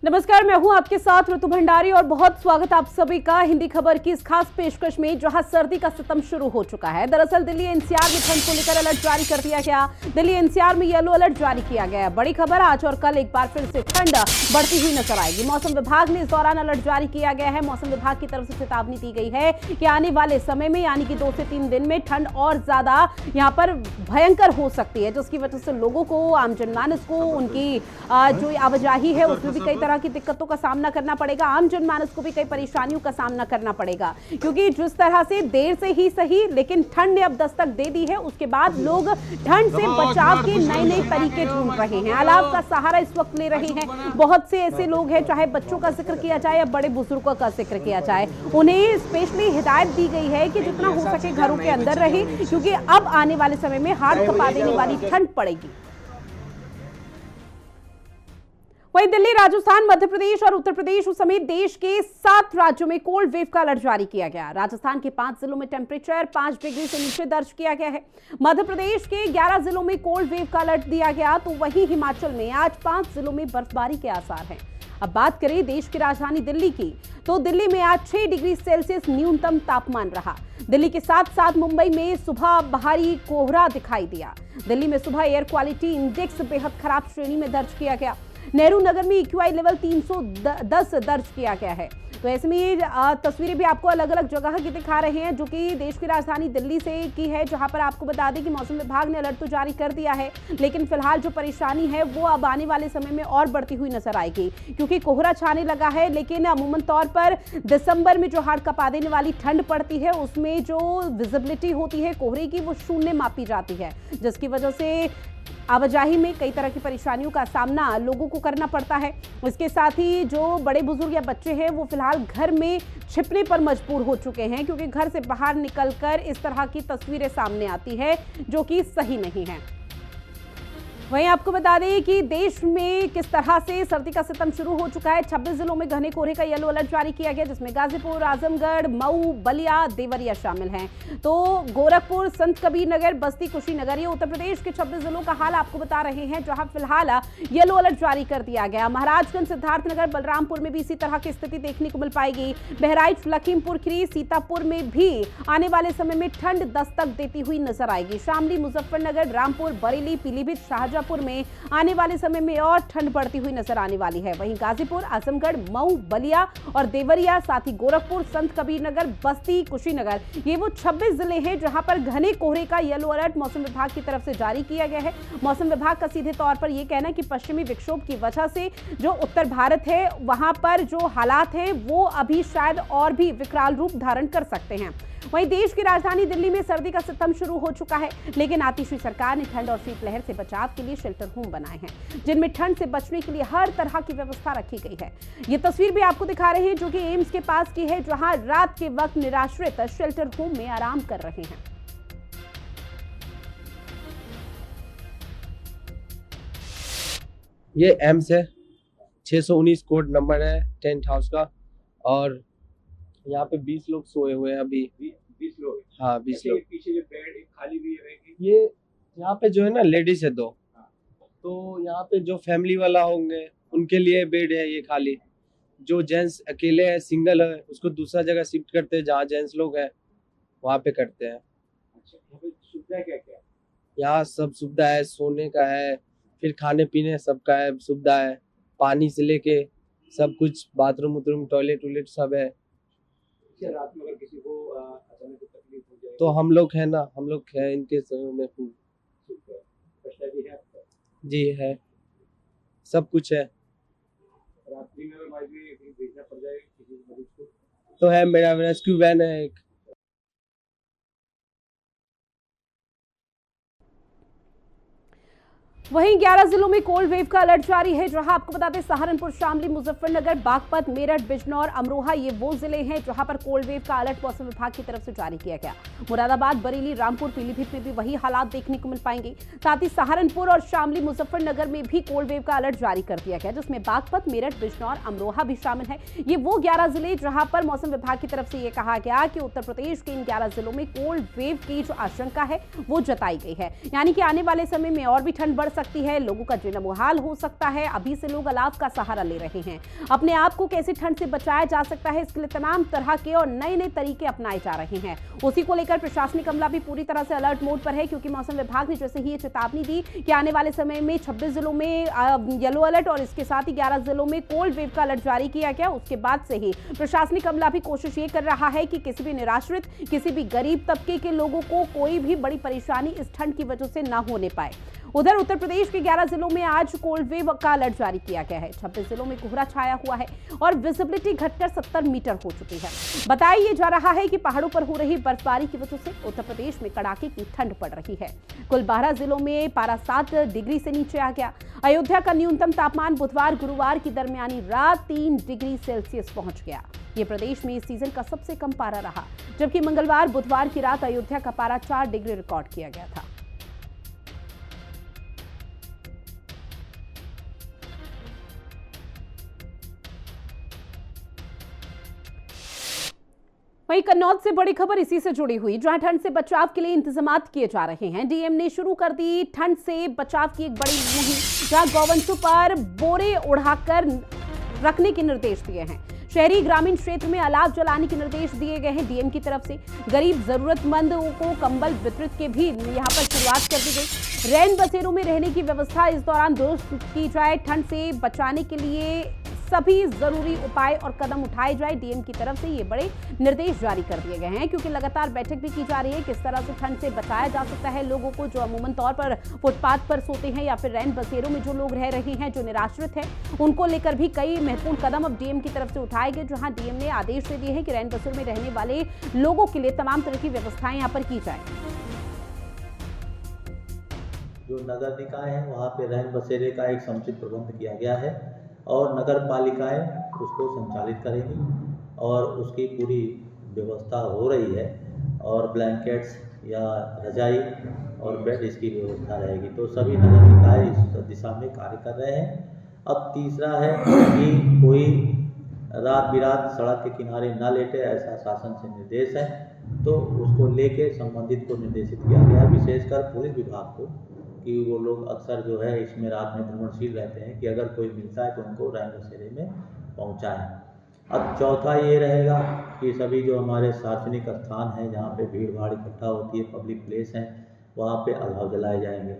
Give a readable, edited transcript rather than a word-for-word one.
नमस्कार, मैं हूं आपके साथ ऋतु भंडारी और बहुत स्वागत आप सभी का हिंदी खबर की इस खास पेशकश में, जहां सर्दी का सितम शुरू हो चुका है। दरअसल दिल्ली एनसीआर में ठंड को लेकर अलर्ट जारी कर दिया गया। दिल्ली एनसीआर में येलो अलर्ट जारी किया गया है। बड़ी खबर, आज और कल एक बार फिर से ठंड बढ़ती हुई नजर आएगी। मौसम विभाग ने इस दौरान अलर्ट जारी किया गया है। मौसम विभाग की तरफ से चेतावनी दी गई है कि आने वाले समय में यानी कि 2 से 3 दिन में ठंड और ज्यादा यहाँ पर भयंकर हो सकती है, जिसकी वजह से लोगों को, आम जनमानस को, उनकी जो आवाजाही है उसमें भी कई तरह की दिक्कतों का सामना करना पड़ेगा। आम जनमानस को भी कई परेशानियों का सामना करना पड़ेगा, क्योंकि जिस तरह से देर से ही सही लेकिन ठंड ने अब दस्तक दे दी है, उसके बाद लोग ठंड से बचाव के नए नए तरीके ढूंढ रहे हैं। अलाव का सहारा इस वक्त ले रहे हैं। बहुत से ऐसे लोग हैं, चाहे बच्चों का जिक्र किया जाए या बड़े बुजुर्गों का जिक्र किया जाए, उन्हें स्पेशली हिदायत दी गई है कि जितना हो सके घरों के अंदर रहे, क्योंकि अब आने वाले समय में हाथ कपा देने वाली ठंड पड़ेगी। वहीं दिल्ली, राजस्थान, मध्य प्रदेश और उत्तर प्रदेश समेत देश के 7 राज्यों में कोल्ड वेव का अलर्ट जारी किया गया। राजस्थान के 5 जिलों में टेम्परेचर 5 डिग्री से नीचे दर्ज किया गया है। मध्य प्रदेश के 11 जिलों में कोल्ड वेव का अलर्ट दिया गया, तो वहीं हिमाचल में आज 5 जिलों में बर्फबारी के आसार हैं। अब बात करें देश की राजधानी दिल्ली की, तो दिल्ली में आज 6 डिग्री सेल्सियस न्यूनतम तापमान रहा। दिल्ली के साथ साथ मुंबई में सुबह भारी कोहरा दिखाई दिया। दिल्ली में सुबह एयर क्वालिटी इंडेक्स बेहद खराब श्रेणी में दर्ज किया गया। नेहरू नगर में EQI लेवल 310 दर्ज किया गया है। तो ऐसे में ये तस्वीरें भी आपको अलग अलग जगह की दिखा रहे हैं, जो कि देश की राजधानी दिल्ली से की है, जहां पर आपको बता दें कि मौसम विभाग ने अलर्ट तो जारी कर दिया है, लेकिन फिलहाल जो परेशानी है वो अब आने वाले समय में और बढ़ती हुई नजर आएगी, क्योंकि कोहरा छाने लगा है। लेकिन अमूमन तौर पर दिसंबर में जो हाड़ कपा देने वाली ठंड पड़ती है, उसमें जो विजिबिलिटी होती है कोहरे की, वो 0 मापी जाती है, जिसकी वजह से आवाजाही में कई तरह की परेशानियों का सामना लोगों को करना पड़ता है। इसके साथ ही जो बड़े बुजुर्ग या बच्चे हैं वो फिलहाल घर में छिपने पर मजबूर हो चुके हैं, क्योंकि घर से बाहर निकलकर इस तरह की तस्वीरें सामने आती है जो कि सही नहीं है। वहीं आपको बता दें कि देश में किस तरह से सर्दी का सितम शुरू हो चुका है। 26 जिलों में घने कोहरे का येलो अलर्ट जारी किया गया, जिसमें गाजीपुर, आजमगढ़, मऊ, बलिया, देवरिया शामिल हैं। तो गोरखपुर, संत कबीर नगर, बस्ती, कुशीनगर, ये उत्तर प्रदेश के 26 जिलों का हाल आपको बता रहे हैं, जहां फिलहाल येलो अलर्ट जारी कर दिया गया। महाराजगंज, सिद्धार्थनगर, बलरामपुर में भी इसी तरह की स्थिति देखने को मिल पाएगी। बहराइच, लखीमपुर खीरी, सीतापुर में भी आने वाले समय में ठंड दस्तक देती हुई नजर आएगी। शामली, मुजफ्फरनगर, रामपुर, बरेली, पीलीभीत, शाहजहांपुर में आने वाले समय में और ठंड बढ़ती हुई नजर आने वाली है। वहीं गाजीपुर, आजमगढ़, मऊ, बलिया और देवरिया, साथ ही गोरखपुर, संत कबीरनगर, बस्ती, कुशीनगर, ये वो 26 जिले हैं जहां पर घने कोहरे का येलो अलर्ट मौसम विभाग की तरफ से जारी किया गया है। मौसम विभाग का सीधे तौर पर यह कहना है कि पश्चिमी विक्षोभ की वजह से जो उत्तर भारत है वहां पर जो हालात हैं वो अभी शायद और भी विकराल रूप धारण कर सकते हैं। वहीं देश की राजधानी दिल्ली में सर्दी का सितम शुरू हो चुका है, लेकिन आतिशी सरकार ने ठंड और शीतलहर से बचाव के लिए शेल्टर होम बनाए हैं, जिनमें ठंड से बचने के लिए हर तरह की व्यवस्था रखी गई है। ये तस्वीर भी आपको दिखा रहे हैं, जो कि एम्स के पास की है, जहां रात के वक्त निराश्रित शेल्टर होम में आराम कर रहे हैं। ये एम्स है, 619 कोड नंबर है टेंट हाउस का, और यहाँ पे 20 लोग सोए हुए हैं अभी। 20 लोग? हाँ, 20 लोग। पीछे जो बेड एक खाली भी रहेगी? ये यहाँ पे जो है ना, लेडीज है 2, तो यहाँ पे जो फैमिली वाला होंगे उनके लिए बेड है ये खाली। जो जेंट्स अकेले है, सिंगल है, उसको दूसरा जगह शिफ्ट करते हैं जहाँ जेंट्स लोग हैं, वहाँ पे करते हैं। अच्छा, यहाँ पे सुविधा क्या क्या है? यहाँ सब सुविधा है, सोने का है, फिर खाने पीने सबका है, सुविधा है, पानी से लेके सब कुछ, बाथरूम उथरूम, टॉयलेट वॉयलेट सब है। रात में अगर किसी को अचानक तकलीफ हो जाए तो हम लोग है ना, हम लोग है इनके समय में फैसिलिटी है आपका? जी है, सब कुछ है। रात्रि में अगर भी भेजना पड़ जाए किसी मरीज को तो है, मेरा रेस्क्यू वैन है एक। वहीं 11 जिलों में कोल्ड वेव का अलर्ट जारी है, जहां आपको बता दें सहारनपुर, शामली, मुजफ्फरनगर, बागपत, मेरठ, बिजनौर, अमरोहा, ये वो जिले हैं जहां पर कोल्ड वेव का अलर्ट मौसम विभाग की तरफ से जारी किया गया। मुरादाबाद, बरेली, रामपुर, पीलीभीत में भी वही हालात देखने को मिल पाएंगे। साथ ही सहारनपुर और शामली, मुजफ्फरनगर में भी कोल्ड वेव का अलर्ट जारी कर दिया गया, जिसमें बागपत, मेरठ, बिजनौर, अमरोहा भी शामिल है। ये वो 11 जिले जहां पर मौसम विभाग की तरफ से यह कहा गया कि उत्तर प्रदेश के इन 11 जिलों में कोल्ड वेव की जो आशंका है वो जताई गई है, यानी कि आने वाले समय में और भी ठंड बढ़ सकती है, लोगों का जीना मुहाल हो सकता है। अभी से लोग अलाव का सहारा ले रहे हैं। अपने आप को कैसे ठंड से बचाया जा सकता है, इसके लिए तमाम तरह के और नए नए तरीके अपनाए जा रहे हैं। उसी को लेकर प्रशासनिक अमला भी पूरी तरह से अलर्ट मोड पर है, क्योंकि मौसम विभाग ने जैसे ही ये चेतावनी दी कि आने वाले समय में 26 जिलों में येलो अलर्ट और इसके साथ ही 11 जिलों में कोल्ड वेव का अलर्ट जारी किया गया, उसके बाद से ही प्रशासनिक अमला भी कोशिश ये कर रहा है कि किसी भी निराश्रित, किसी भी गरीब तबके के लोगों को कोई भी बड़ी परेशानी इस ठंड की वजह से न होने पाए। उधर उत्तर प्रदेश के 11 जिलों में आज कोल्ड वेव का अलर्ट जारी किया गया है। 26 जिलों में कोहरा छाया हुआ है और विजिबिलिटी घटकर 70 मीटर हो चुकी है। बताया जा रहा है कि पहाड़ों पर हो रही बर्फबारी की वजह से उत्तर प्रदेश में कड़ाके की ठंड पड़ रही है। कुल 12 जिलों में पारा 7 डिग्री से नीचे आ गया। अयोध्या का न्यूनतम तापमान बुधवार गुरुवार की दरमियानी रात 3 डिग्री सेल्सियस पहुंच गया। ये प्रदेश में इस सीजन का सबसे कम पारा रहा, जबकि मंगलवार बुधवार की रात अयोध्या का पारा 4 डिग्री रिकॉर्ड किया गया था। वहीं कन्नौज से बड़ी खबर इसी से जुड़ी हुई, जहां ठंड से बचाव के लिए इंतजामात किए जा रहे हैं। डीएम ने शुरू कर दी ठंड से बचाव की एक बड़ी मुहिम, जहां गौवंशों पर बोरे उड़ाकर रखने के निर्देश दिए हैं। शहरी ग्रामीण क्षेत्र में अलाव जलाने के निर्देश दिए गए हैं डीएम की तरफ से। गरीब जरूरतमंदों को कंबल वितरित के भी यहां पर शुरुआत कर दी गई। रैन बसेरों में रहने की व्यवस्था इस दौरान दुरुस्त की जाए। ठंड से बचाने के लिए सभी जरूरी उपाय और कदम उठाए जाए। डीएम की तरफ से ये बड़े निर्देश जारी कर दिए गए हैं, क्योंकि लगातार बैठक भी की जा रही है किस तरह से ठंड से बचाया जा सकता है लोगों को जो अमूमन तौर पर फुटपाथ पर सोते हैं या फिर रैन बसेरों में जो लोग रह रहे हैं, जो निराश्रित हैं, उनको लेकर भी कई महत्वपूर्ण कदम अब डीएम की तरफ से उठाए गए, जहां डीएम ने आदेश दे दिए हैं कि रैन बसेरों में रहने वाले लोगों के लिए तमाम तरह की व्यवस्थाएं यहाँ पर की जाए। जो नगर निकाय है वहाँ पे रैन बसेरे का एक समुचित प्रबंध किया गया है और नगर पालिकाएँ उसको संचालित करेंगी और उसकी पूरी व्यवस्था हो रही है और ब्लैंकेट्स या रजाई और बेड इसकी व्यवस्था रहेगी। तो सभी नगर निकाय इस दिशा में कार्य कर रहे हैं। अब तीसरा है कि कोई रात बिरात सड़क के किनारे ना लेटे, ऐसा शासन से निर्देश है, तो उसको लेके संबंधित को निर्देशित किया गया, विशेषकर पुलिस विभाग को, कि वो लोग अक्सर जो है इसमें रात में भ्रमणशील रहते हैं कि अगर कोई मिलता है तो उनको रैन बसेरे में पहुंचाएं। अब चौथा ये रहेगा कि सभी जो हमारे सार्वजनिक स्थान हैं जहाँ पे भीड़ भाड़ इकट्ठा होती है, पब्लिक प्लेस हैं, वहाँ पे अलाव जलाए जाएंगे।